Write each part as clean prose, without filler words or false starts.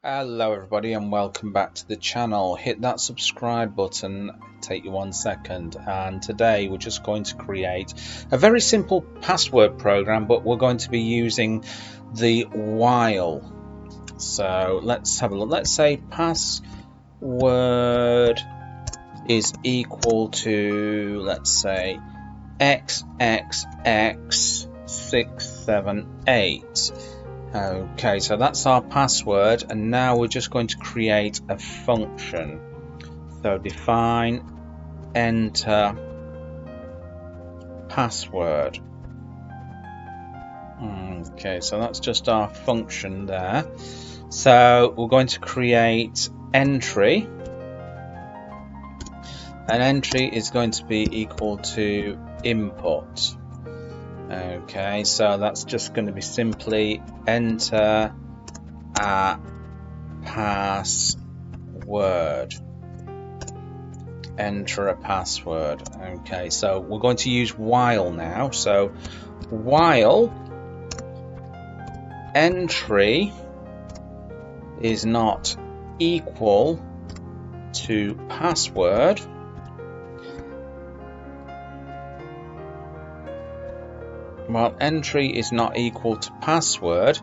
Hello everybody and welcome back to the channel. Hit that subscribe button, take you 1 second, and today we're just going to create a very simple password program, but we're going to be using the while. So let's have a look. Let's say password is equal to, let's say, xxx678. Okay, so that's our password, and now we're just going to create a function. So define enter password. Okay, so that's just our function there. So we're going to create entry. An entry is going to be equal to input. Okay, so that's just going to be simply enter a password. Enter a password. Okay, so we're going to use while now. So while entry is not equal to password, while entry is not equal to password,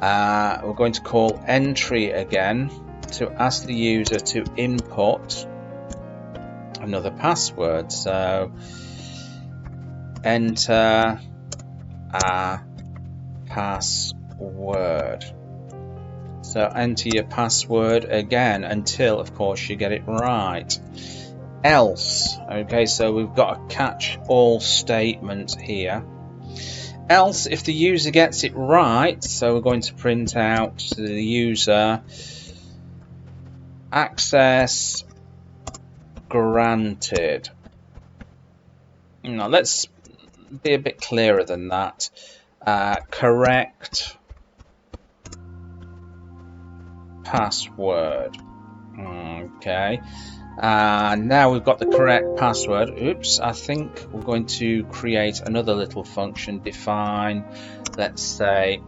we're going to call entry again to ask the user to input another password. So enter a password. So enter your password again until, of course, you get it right. Else. Okay, so we've got a catch all statement here. Else, if the user gets it right, so we're going to print out to the user access granted. Now let's be a bit clearer than that. Correct password. Okay. Now we've got the correct password. Oops, I think we're going to create another little function. Define, let's say,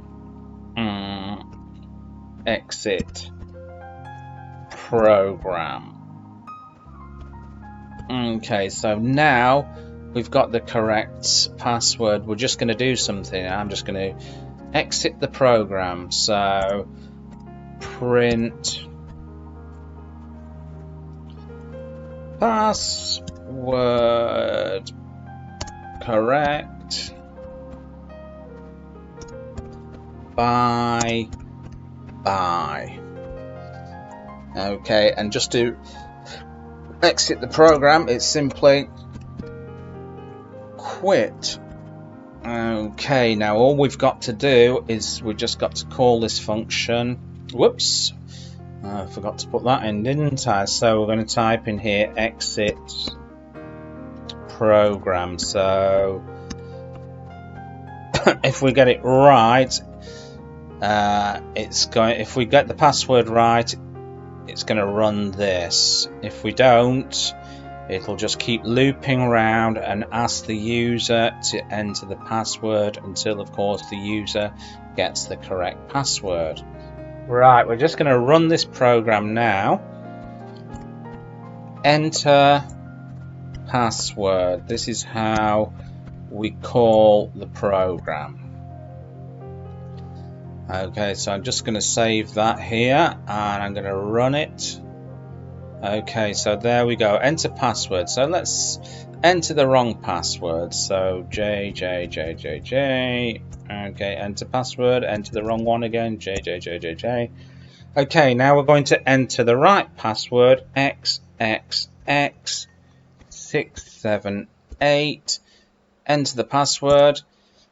exit program. Okay, so now we've got the correct password. We're just going to do something. I'm just going to exit the program. So print password correct bye. Okay, and just to exit the program, it's simply quit. Okay, now all we've got to do is we've just got to call this function. Whoops, I forgot to put that in, didn't I? So we're going to type in here exit program. So if we get it right, if we get the password right, it's going to run this. If we don't, it'll just keep looping around and ask the user to enter the password until, of course, the user gets the correct password. Right, we're just going to run this program now. Enter password. This is how we call the program. Okay, so I'm just going to save that here and I'm going to run it. Okay, so there we go. Enter password. So let's enter the wrong password. So J. Okay, enter password. Enter the wrong one again. J. Okay, now we're going to enter the right password. xxx678. Enter the password.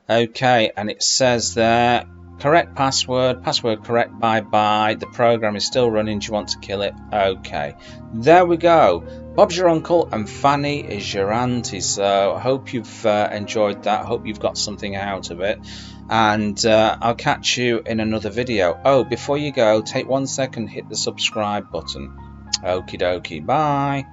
Okay, and it says there, correct password, password correct, bye. The program is still running. Do you want to kill it? Okay, there we go. Bob's your uncle and Fanny is your auntie. So I hope you've enjoyed that. I hope you've got something out of it, and I'll catch you in another video. Oh, before you go, take 1 second, hit the subscribe button. Okie dokie, bye.